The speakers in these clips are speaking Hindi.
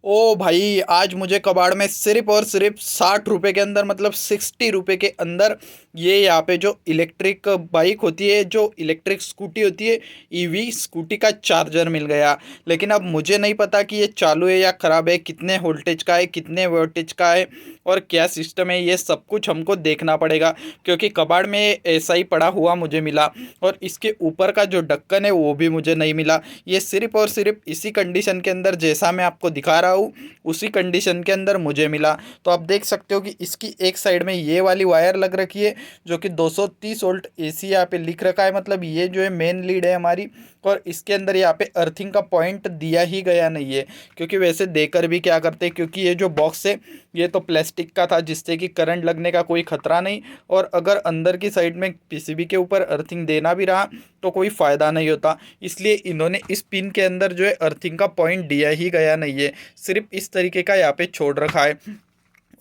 ओ भाई, आज मुझे कबाड़ में सिर्फ और सिर्फ 60 रुपए के अंदर, मतलब 60 रुपए के अंदर ये यहाँ पे जो इलेक्ट्रिक बाइक होती है, जो इलेक्ट्रिक स्कूटी होती है, ईवी स्कूटी का चार्जर मिल गया। लेकिन अब मुझे नहीं पता कि ये चालू है या ख़राब है, कितने वोल्टेज का है, कितने वोल्टेज का है और क्या सिस्टम है, ये सब कुछ हमको देखना पड़ेगा। क्योंकि कबाड़ में ऐसा ही पड़ा हुआ मुझे मिला और इसके ऊपर का जो ढक्कन है वो भी मुझे नहीं मिला। ये सिर्फ और सिर्फ इसी कंडीशन के अंदर, जैसा मैं आपको दिखा रहा हूँ, उसी कंडीशन के अंदर मुझे मिला। तो आप देख सकते हो कि इसकी एक साइड में ये वाली वायर लग रखी है, जो कि 230 वोल्ट एसी यहाँ पे लिख रखा है, मतलब ये जो है मेन लीड है हमारी। और इसके अंदर यहाँ पे अर्थिंग का पॉइंट दिया ही गया नहीं है, क्योंकि वैसे देकर भी क्या करते, क्योंकि ये जो बॉक्स है ये तो प्लास्टिक का था, जिससे कि करंट लगने का कोई खतरा नहीं। और अगर अंदर की साइड में पीसीबी के ऊपर अर्थिंग देना भी रहा तो कोई फ़ायदा नहीं होता। इसलिए इन्होंने इस पिन के अंदर जो है अर्थिंग का पॉइंट दिया ही गया नहीं है, सिर्फ इस तरीके का यहाँ पे छोड़ रखा है।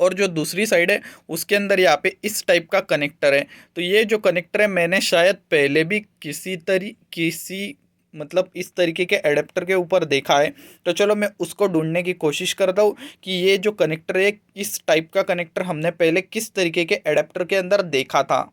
और जो दूसरी साइड है उसके अंदर यहाँ पे इस टाइप का कनेक्टर है। तो ये जो कनेक्टर है मैंने शायद पहले भी किसी मतलब इस तरीके के एडेप्टर के ऊपर देखा है। तो चलो मैं उसको ढूंढने की कोशिश करता हूँ कि ये जो कनेक्टर है, इस टाइप का कनेक्टर हमने पहले किस तरीके के एडेप्टर के अंदर देखा था।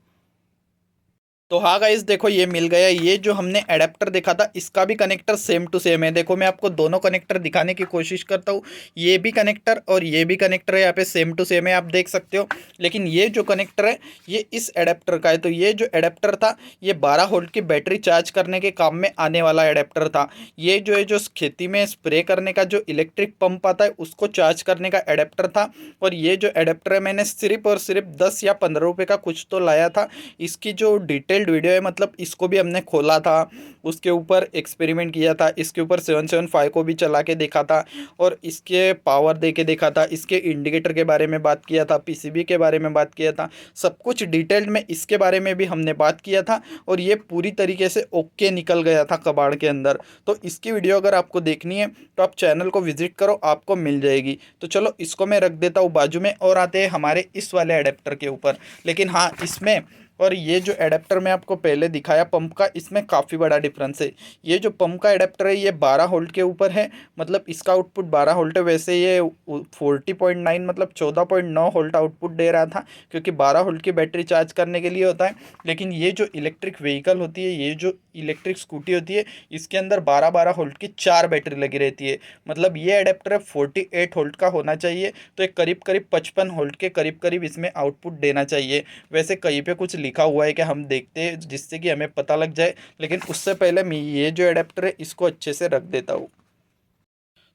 तो हाँ गाइस, देखो ये मिल गया। ये जो हमने एडेप्टर देखा था इसका भी कनेक्टर सेम टू सेम है। देखो मैं आपको दोनों कनेक्टर दिखाने की कोशिश करता हूँ। ये भी कनेक्टर और ये भी कनेक्टर है, यहाँ पे सेम टू सेम है, आप देख सकते हो। लेकिन ये जो कनेक्टर है ये इस एडेप्टर का है। तो ये जो एडेप्टर था ये 12 वोल्ट की बैटरी चार्ज करने के काम में आने वाला एडेप्टर था। ये जो है, जो खेती में स्प्रे करने का जो इलेक्ट्रिक पंप आता है उसको चार्ज करने का एडेप्टर था। और ये जो एडेप्टर है मैंने सिर्फ और सिर्फ 10 या 15 रुपये का कुछ तो लाया था। इसकी जो डिटेल्ड वीडियो है, मतलब इसको भी हमने खोला था, उसके ऊपर एक्सपेरिमेंट किया था, इसके ऊपर 775 को भी चला के देखा था और इसके पावर दे के देखा था, इसके इंडिकेटर के बारे में बात किया था, पीसीबी के बारे में बात किया था, सब कुछ डिटेल्ड में इसके बारे में भी हमने बात किया था। और ये पूरी तरीके से ओके निकल गया था कबाड़ के अंदर। तो इसकी वीडियो अगर आपको देखनी है तो आप चैनल को विजिट करो, आपको मिल जाएगी। तो चलो इसको मैं रख देता हूँ बाजू में और आते हैं हमारे इस वाले अडेप्टर के ऊपर। लेकिन हाँ, इसमें और ये जो एडेप्टर मैं आपको पहले दिखाया पंप का, इसमें काफ़ी बड़ा डिफरेंस है। ये जो पंप का एडेप्टर है ये 12 वोल्ट के ऊपर है, मतलब इसका आउटपुट 12 वोल्ट है। वैसे ये 40.9 मतलब 14.9 वोल्ट आउटपुट दे रहा था, क्योंकि 12 वोल्ट की बैटरी चार्ज करने के लिए होता है। लेकिन ये जो इलेक्ट्रिक व्हीकल होती है, ये जो इलेक्ट्रिक स्कूटी होती है, इसके अंदर 12-12 वोल्ट की 4 बैटरी लगी रहती है। मतलब ये एडेप्टर 48 वोल्ट का होना चाहिए, तो एक करीब करीब 55 वोल्ट के करीब करीब इसमें आउटपुट देना चाहिए। वैसे कहीं पे कुछ लिखा हुआ है कि हम देखते हैं जिससे कि हमें पता लग जाए, लेकिन उससे पहले मैं ये जो एडेप्टर है इसको अच्छे से रख देता हूँ।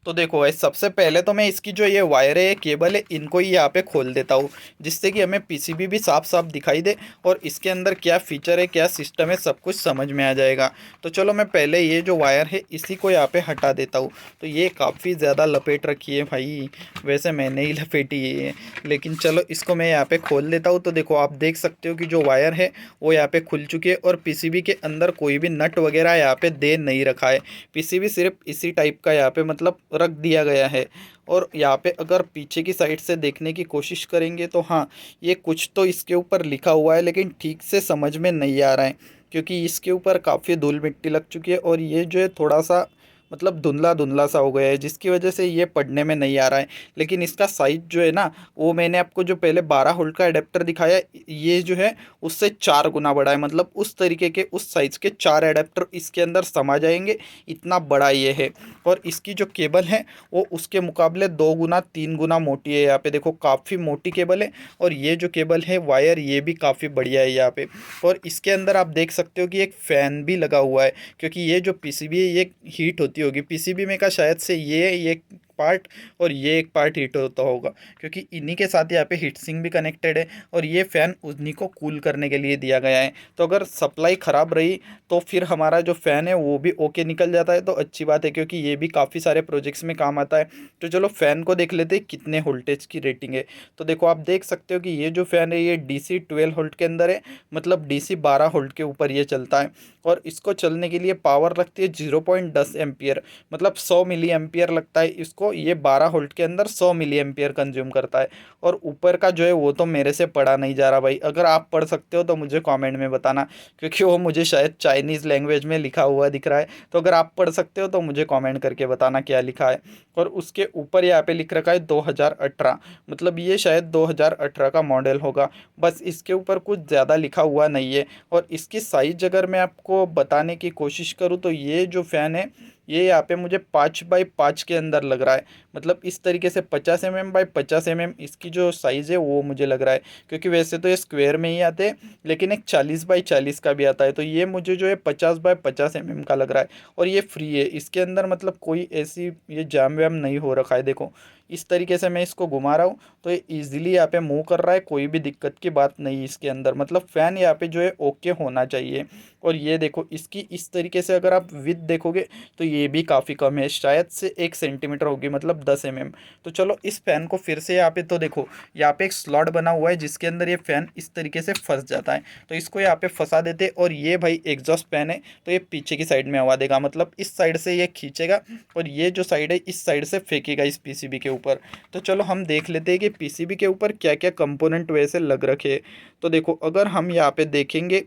तो देखो भाई, सबसे पहले तो मैं इसकी जो ये वायर है, ये केबल है, इनको ही यहाँ पे खोल देता हूँ, जिससे कि हमें पीसीबी भी साफ साफ दिखाई दे और इसके अंदर क्या फीचर है, क्या सिस्टम है, सब कुछ समझ में आ जाएगा। तो चलो मैं पहले ये जो वायर है इसी को यहाँ पे हटा देता हूँ। तो ये काफ़ी ज़्यादा लपेट रखी है भाई, वैसे मैंने ही लपेटी है, लेकिन चलो इसको मैं यहाँ पे खोल देता हूँ। तो देखो आप देख सकते हो कि जो वायर है वो यहाँ पे खुल चुकी है और पीसीबी के अंदर कोई भी नट वगैरह यहाँ पे दे नहीं रखा है। पीसीबी सिर्फ इसी टाइप का यहाँ पे मतलब रख दिया गया है। और यहाँ पे अगर पीछे की साइड से देखने की कोशिश करेंगे तो हाँ, ये कुछ तो इसके ऊपर लिखा हुआ है, लेकिन ठीक से समझ में नहीं आ रहा है, क्योंकि इसके ऊपर काफ़ी धूल मिट्टी लग चुकी है और ये जो है थोड़ा सा मतलब धुंधला धुंधला सा हो गया है, जिसकी वजह से ये पढ़ने में नहीं आ रहा है। लेकिन इसका साइज जो है ना, वो मैंने आपको जो पहले 12 वोल्ट का एडेप्टर दिखाया, ये जो है उससे 4 गुना बड़ा है। मतलब उस तरीके के उस साइज़ के 4 एडेप्टर इसके अंदर समा जाएंगे, इतना बड़ा ये है। और इसकी जो केबल है वो उसके मुकाबले 2 गुना 3 गुना मोटी है। यहाँ पे देखो काफ़ी मोटी केबल है। और ये जो केबल है वायर, ये भी काफ़ी बढ़िया है यहाँ पे। और इसके अंदर आप देख सकते हो कि एक फ़ैन भी लगा हुआ है, क्योंकि ये जो पीसीबी है ये हीट होती होगी पीसीबी में का, शायद से ये पार्ट और ये एक पार्ट हीट होता होगा, क्योंकि इन्हीं के साथ यहाँ पे हीट सिंक भी कनेक्टेड है। और ये फ़ैन उन्हीं को कूल करने के लिए दिया गया है। तो अगर सप्लाई ख़राब रही तो फिर हमारा जो फ़ैन है वो भी ओके निकल जाता है, तो अच्छी बात है, क्योंकि ये भी काफ़ी सारे प्रोजेक्ट्स में काम आता है। तो चलो फ़ैन को देख लेते हैं कितने वोल्टेज की रेटिंग है। तो देखो आप देख सकते हो कि ये जो फ़ैन है ये डीसी 12 वोल्ट के अंदर है, मतलब डीसी 12 वोल्ट के ऊपर ये चलता है। और इसको चलने के लिए पावर लगती है 0.10 एम्पियर, मतलब 100 मिली एम्पियर लगता है इसको देखो ये 12 वोल्ट के अंदर 100 मिली एम्पियर कंज्यूम करता है। और ऊपर का जो है वो तो मेरे से पढ़ा नहीं जा रहा भाई, अगर आप पढ़ सकते हो तो मुझे कमेंट में बताना, क्योंकि वो मुझे शायद चाइनीज़ लैंग्वेज में लिखा हुआ दिख रहा है। तो अगर आप पढ़ सकते हो तो मुझे कमेंट करके बताना क्या लिखा है। और उसके ऊपर यहाँ पे लिख रखा है 2018, मतलब ये शायद 2018 का मॉडल होगा। बस इसके ऊपर कुछ ज़्यादा लिखा हुआ नहीं है। और इसकी साइज अगर मैं आपको बताने की कोशिश करूँ तो ये जो फ़ैन है ये यहाँ पे मुझे 5x5 के अंदर लग रहा है। मतलब इस तरीके से 50 mm x 50 mm इसकी जो साइज़ है वो मुझे लग रहा है। क्योंकि वैसे तो ये स्क्वायर में ही आते हैं, लेकिन एक 40x40 का भी आता है, तो ये मुझे जो है 50x50 mm का लग रहा है। और ये फ्री है, इसके अंदर मतलब कोई ऐसी ये जाम वाम नहीं हो रखा है। देखो इस तरीके से मैं इसको घुमा रहा हूँ तो ये ईजिली यहाँ पे मूव कर रहा है, कोई भी दिक्कत की बात नहीं है इसके अंदर। मतलब फ़ैन यहाँ पे जो है ओके होना चाहिए। और ये देखो इसकी इस तरीके से अगर आप विथ देखोगे तो ये भी काफ़ी कम है, शायद से 1 सेंटीमीटर होगी, मतलब 10 mm। तो चलो इस फ़ैन को फिर से यहाँ पे तो देखो यहाँ पे एक स्लॉट बना हुआ है जिसके अंदर ये फ़ैन इस तरीके से फंस जाता है। तो इसको यहाँ पे फंसा देते और ये भाई एग्जॉस्ट फैन है, तो ये पीछे की साइड में हवा देगा, मतलब इस साइड से ये खींचेगा और ये जो साइड है इस साइड से फेंकेगा इस पीसीबी के ऊपर। तो चलो हम देख लेते हैं कि पीसीबी के ऊपर क्या क्या कंपोनेंट वैसे लग रखे। तो देखो अगर हम यहाँ पे देखेंगे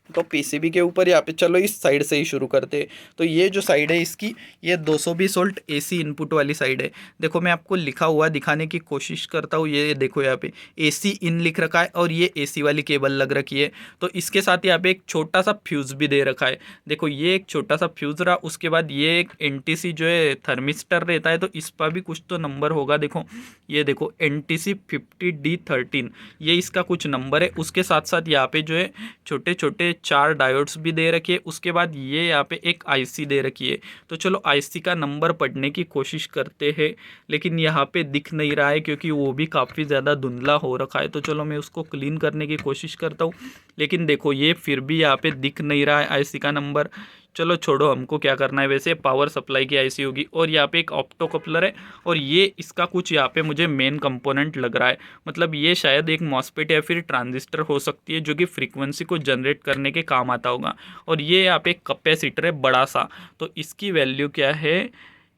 तो पीसीबी के ऊपर यहाँ पे चलो इस साइड से ही शुरू करते हैं। तो ये जो साइड है इसकी ये 220 वोल्ट एसी इनपुट वाली साइड है। देखो मैं आपको लिखा हुआ दिखाने की कोशिश करता हूँ, ये देखो यहाँ पे एसी इन लिख रखा है और ये एसी वाली केबल लग रखी है। तो इसके साथ यहाँ पे एक छोटा सा फ्यूज़ भी दे रखा है। देखो ये एक छोटा सा फ्यूज़ रहा, उसके बाद ये एक एनटीसी जो है थर्मिस्टर रहता है, तो इस पर भी कुछ तो नंबर होगा। देखो ये देखो NTC 50D13 ये इसका कुछ नंबर है। उसके साथ साथ यहाँ पे जो है छोटे छोटे 4 डायोड्स भी दे रखी है। उसके बाद ये यहाँ पे एक आईसी दे रखी है। तो चलो आईसी का नंबर पढ़ने की कोशिश करते हैं, लेकिन यहाँ पे दिख नहीं रहा है क्योंकि वो भी काफ़ी ज़्यादा धुंधला हो रखा है। तो चलो मैं उसको क्लीन करने की कोशिश करता हूँ, लेकिन देखो ये फिर भी यहाँ पे दिख नहीं रहा है आईसी का नंबर। चलो छोड़ो, हमको क्या करना है, वैसे पावर सप्लाई की आईसी होगी। और यहाँ पे एक ऑप्टो कपलर है और ये इसका कुछ यहाँ पे मुझे मेन कंपोनेंट लग रहा है। मतलब ये शायद एक मॉसफेट या फिर ट्रांजिस्टर हो सकती है जो कि फ्रीक्वेंसी को जनरेट करने के काम आता होगा। और ये यहाँ पे एक कैपेसिटर है बड़ा सा, तो इसकी वैल्यू क्या है,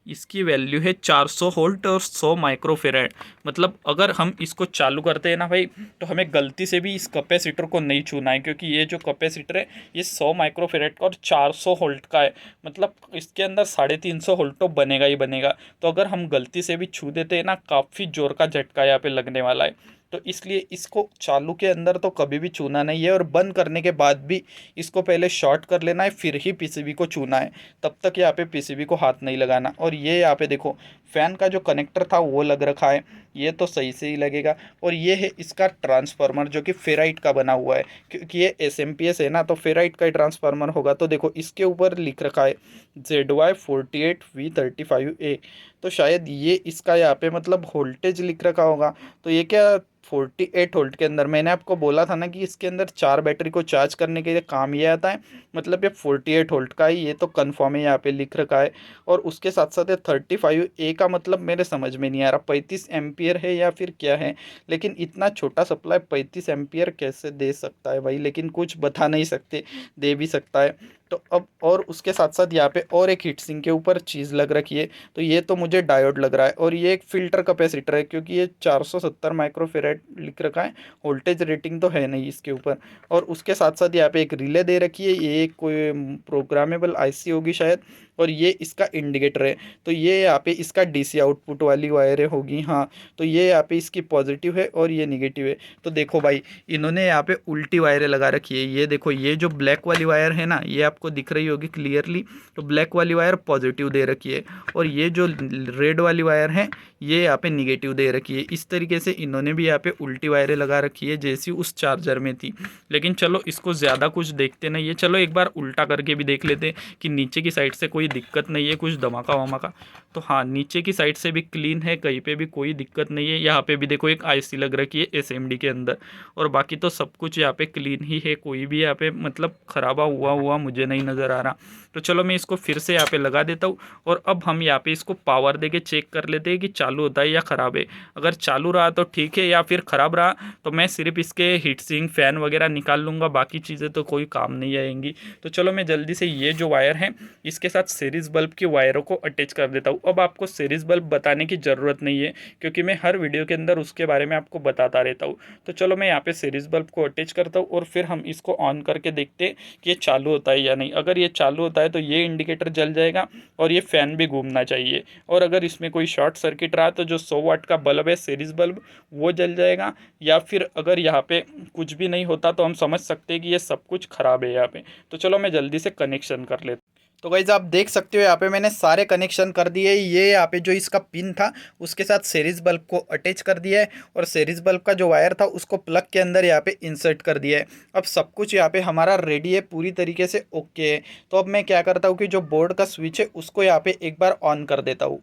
इसकी वैल्यू है 400 वोल्ट और 100 माइक्रोफेरेड। मतलब अगर हम इसको चालू करते हैं ना भाई, तो हमें गलती से भी इस कैपेसिटर को नहीं छूना है, क्योंकि ये जो कैपेसिटर है ये 100 माइक्रोफेरेड का और 400 वोल्ट का है। मतलब इसके अंदर 350 वोल्ट तो बनेगा ही बनेगा। तो अगर हम गलती से भी छू देते हैं ना, काफ़ी ज़ोर का झटका यहाँ पे लगने वाला है। तो इसलिए इसको चालू के अंदर तो कभी भी छूना नहीं है, और बंद करने के बाद भी इसको पहले शॉर्ट कर लेना है, फिर ही पीसीबी को छूना है। तब तक यहाँ पे पीसीबी को हाथ नहीं लगाना। और ये यहाँ पे देखो फ़ैन का जो कनेक्टर था वो लग रखा है, ये तो सही से ही लगेगा। और ये है इसका ट्रांसफार्मर जो कि फेराइट का बना हुआ है, क्योंकि ये एसएमपीएस है ना, तो फेराइट का ही ट्रांसफार्मर होगा। तो देखो इसके ऊपर लिख रखा है ZY48V35A, तो शायद ये इसका यहाँ पे मतलब वोल्टेज लिख रखा होगा। तो ये क्या 48 वोल्ट के अंदर, मैंने आपको बोला था ना कि इसके अंदर 4 बैटरी को चार्ज करने के लिए काम ये आता है। मतलब ये 48 वोल्ट का ही, ये तो कन्फर्म है, यहाँ पे लिख रखा है। और उसके साथ साथ 35A का मतलब मेरे समझ में नहीं आ रहा 35 एम्पियर है या फिर क्या है। लेकिन इतना छोटा सप्लाई 35 एम्पियर कैसे दे सकता है भाई, लेकिन कुछ बता नहीं सकते, दे भी सकता है। तो अब और उसके साथ साथ यहाँ पे और एक हीट सिंक के ऊपर चीज़ लग रखी है, तो ये तो मुझे डायोड लग रहा है। और ये एक फ़िल्टर कैपेसिटर है, क्योंकि ये 470 माइक्रोफेरेड लिख रखा है, वोल्टेज रेटिंग तो है नहीं इसके ऊपर। और उसके साथ साथ यहाँ पे एक रिले दे रखी है, ये कोई प्रोग्रामेबल आईसी होगी शायद। और ये इसका इंडिकेटर है, तो ये यहाँ पे इसका डीसी आउटपुट वाली वायरें होगी। हाँ, तो ये यहाँ पे इसकी पॉजिटिव है और ये निगेटिव है। तो देखो भाई इन्होंने यहाँ पे उल्टी वायरें लगा रखी है। ये देखो ये जो ब्लैक वाली वायर है ना, ये आपको दिख रही होगी क्लियरली, तो ब्लैक वाली वायर पॉजिटिव दे रखी है, और ये जो रेड वाली वायर है ये यहाँ पे निगेटिव दे रखी है। इस तरीके से इन्होंने भी यहाँ पे उल्टी वायरें लगा रखी है जैसी उस चार्जर में थी। लेकिन चलो इसको ज़्यादा कुछ देखते नहीं है, चलो एक बार उल्टा करके भी देख लेते हैं कि नीचे की साइड से कोई दिक्कत नहीं है, कुछ धमाका वमाका। तो हाँ, नीचे की साइड से भी क्लीन है, कहीं पे भी कोई दिक्कत नहीं है। यहाँ पे भी देखो एक आईसी लग रखी है एसएमडी के अंदर, और बाकी तो सब कुछ यहाँ पे क्लीन ही है, कोई भी यहाँ पे मतलब ख़राबा हुआ मुझे नहीं नज़र आ रहा। तो चलो मैं इसको फिर से यहाँ पे लगा देता हूँ और अब हम यहाँ पे इसको पावर देके चेक कर लेते हैं कि चालू होता है या ख़राब है। अगर चालू रहा तो ठीक है, या फिर ख़राब रहा तो मैं सिर्फ इसके हीट सिंक फ़ैन वगैरह निकाल लूँगा, बाकी चीज़ें तो कोई काम नहीं आएंगी। तो चलो मैं जल्दी से ये जो वायर है इसके साथ सीरीज़ बल्ब की वायरों को अटैच कर देता हूँ। अब आपको सीरीज़ बल्ब बताने की ज़रूरत नहीं है क्योंकि मैं हर वीडियो के अंदर उसके बारे में आपको बताता रहता हूँ। तो चलो मैं यहाँ पे सीरीज़ बल्ब को अटैच करता हूँ और फिर हम इसको ऑन करके देखते हैं कि ये चालू होता है या नहीं। अगर ये चालू होता है तो ये इंडिकेटर जल जाएगा और ये फ़ैन भी घूमना चाहिए। और अगर इसमें कोई शॉर्ट सर्किट रहा तो जो 100 वाट का बल्ब है सीरीज़ बल्ब वो जल जाएगा। या फिर अगर यहाँ पे कुछ भी नहीं होता तो हम समझ सकते हैं कि ये सब कुछ ख़राब है यहाँ पे। तो चलो मैं जल्दी से कनेक्शन कर लेता हूँ। तो गाइज आप देख सकते हो यहाँ पे मैंने सारे कनेक्शन कर दिए। ये यहाँ पे जो इसका पिन था उसके साथ सीरीज बल्ब को अटैच कर दिया है और सीरीज बल्ब का जो वायर था उसको प्लग के अंदर यहाँ पे इंसर्ट कर दिया है। अब सब कुछ यहाँ पे हमारा रेडी है, पूरी तरीके से ओके है। तो अब मैं क्या करता हूँ कि जो बोर्ड का स्विच है उसको यहाँ पे एक बार ऑन कर देता हूँ।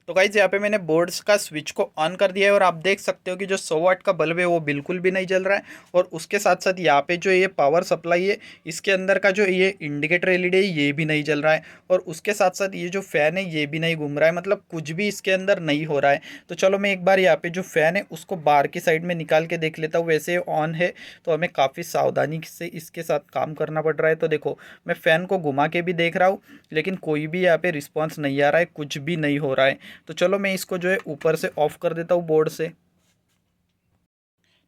तो गाइज यहाँ पे मैंने बोर्ड्स का स्विच को ऑन कर दिया है और आप देख सकते हो कि जो 100 वाट का बल्ब है वो बिल्कुल भी नहीं जल रहा है। और उसके साथ साथ यहाँ पे जो ये पावर सप्लाई है इसके अंदर का जो ये इंडिकेटर एलईडी है ये भी नहीं जल रहा है। और उसके साथ साथ ये जो फ़ैन है ये भी नहीं घूम रहा है, मतलब कुछ भी इसके अंदर नहीं हो रहा है। तो चलो मैं एक बार यहाँ पे जो फ़ैन है उसको बाहर की साइड में निकाल के देख लेता हूँ। वैसे ऑन है तो हमें काफ़ी सावधानी से इसके साथ काम करना पड़ रहा है। तो देखो मैं फ़ैन को घुमा के भी देख रहा हूँ लेकिन कोई भी यहाँ पे रिस्पॉन्स नहीं आ रहा है, कुछ भी नहीं हो रहा है। तो चलो मैं इसको जो है ऊपर से ऑफ कर देता हूँ बोर्ड से।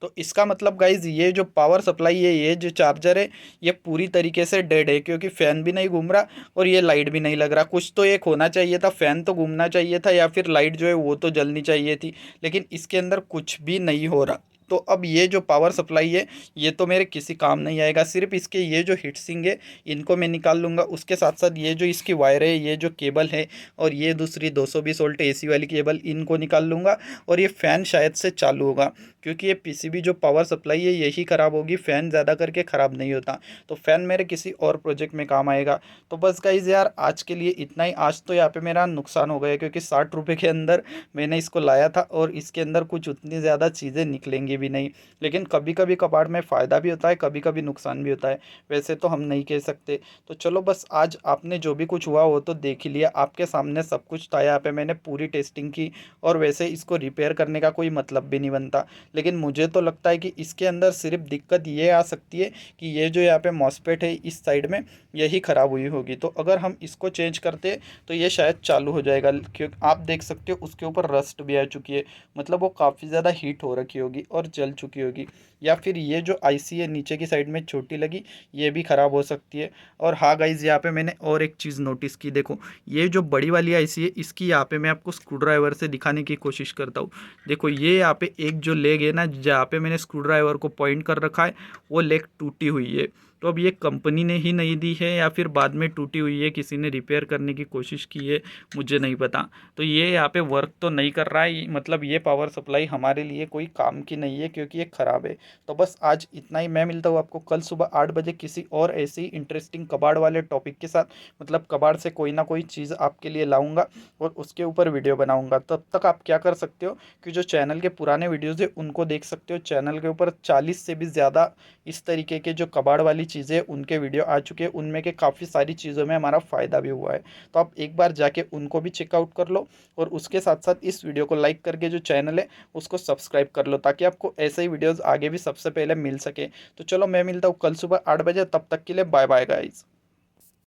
तो इसका मतलब गाइज ये जो पावर सप्लाई है, ये जो चार्जर है ये पूरी तरीके से डेड है क्योंकि फ़ैन भी नहीं घूम रहा और ये लाइट भी नहीं लग रहा। कुछ तो एक होना चाहिए था, फ़ैन तो घूमना चाहिए था या फिर लाइट जो है वो तो जलनी चाहिए थी, लेकिन इसके अंदर कुछ भी नहीं हो रहा। तो अब ये जो पावर सप्लाई है ये तो मेरे किसी काम नहीं आएगा। सिर्फ इसके ये जो हीट सिंक है इनको मैं निकाल लूँगा। उसके साथ साथ ये जो इसकी वायर है, ये जो केबल है और ये दूसरी 220 वोल्ट एसी वाली केबल, इनको निकाल लूँगा। और ये फ़ैन शायद से चालू होगा क्योंकि ये पीसीबी जो पावर सप्लाई है यही ख़राब होगी, फ़ैन ज़्यादा करके ख़राब नहीं होता। तो फ़ैन मेरे किसी और प्रोजेक्ट में काम आएगा। तो बस गाइज़ यार आज के लिए इतना ही। आज तो यहाँ पे मेरा नुकसान हो गया क्योंकि 60 रुपये के अंदर मैंने इसको लाया था और इसके अंदर कुछ उतनी ज़्यादा चीज़ें निकलेंगी भी नहीं। लेकिन कभी कभी कबाड़ में फ़ायदा भी होता है, कभी कभी नुकसान भी होता है, वैसे तो हम नहीं कह सकते। तो चलो बस आज आपने जो भी कुछ हुआ वो तो देख ही लिया, आपके सामने सब कुछ था। यहाँ पे मैंने पूरी टेस्टिंग की और वैसे इसको रिपेयर करने का कोई मतलब भी नहीं बनता। लेकिन मुझे तो लगता है कि इसके अंदर सिर्फ दिक्कत ये आ सकती है कि ये जो यहाँ पे मॉसफेट है इस साइड में यही ख़राब हुई होगी। तो अगर हम इसको चेंज करते तो ये शायद चालू हो जाएगा, क्योंकि आप देख सकते हो उसके ऊपर रस्ट भी आ चुकी है, मतलब वो काफ़ी ज़्यादा हीट हो रखी होगी और जल चुकी होगी। या फिर ये जो आईसी है नीचे की साइड में छोटी लगी ये भी ख़राब हो सकती है। और हाँ गाइज़ यहाँ पे मैंने और एक चीज़ नोटिस की, देखो ये जो बड़ी वाली आईसी है इसकी यहाँ पे मैं आपको स्क्रू ड्राइवर से दिखाने की कोशिश करता हूँ। देखो ये यहाँ पे एक जो लेग है ना, जहाँ पे मैंने स्क्रू ड्राइवर को पॉइंट कर रखा है वो लेग टूटी हुई है। तो अब ये कंपनी ने ही नहीं दी है या फिर बाद में टूटी हुई है, किसी ने रिपेयर करने की कोशिश की है, मुझे नहीं पता। तो ये यहाँ पे वर्क तो नहीं कर रहा है, मतलब ये पावर सप्लाई हमारे लिए कोई काम की नहीं है क्योंकि ये ख़राब है। तो बस आज इतना ही। मैं मिलता हूँ आपको कल सुबह 8 बजे किसी और ऐसी इंटरेस्टिंग कबाड़ वाले टॉपिक के साथ, मतलब कबाड़ से कोई ना कोई चीज़ आपके लिए लाऊंगा और उसके ऊपर वीडियो बनाऊंगा। तब तक आप क्या कर सकते हो कि जो चैनल के पुराने वीडियोज़ है उनको देख सकते हो। चैनल के ऊपर 40 से भी ज़्यादा इस तरीके के जो कबाड़ वाली चीज़ें उनके वीडियो आ चुके हैं, उनमें के काफ़ी सारी चीज़ों में हमारा फ़ायदा भी हुआ है। तो आप एक बार जाके उनको भी चेकआउट कर लो और उसके साथ साथ इस वीडियो को लाइक करके जो चैनल है उसको सब्सक्राइब कर लो ताकि आपको ऐसे ही वीडियोज़ आगे भी सबसे पहले मिल सके। तो चलो मैं मिलता हूँ कल सुबह 8 बजे, तब तक के लिए बाय बाय गाइज़।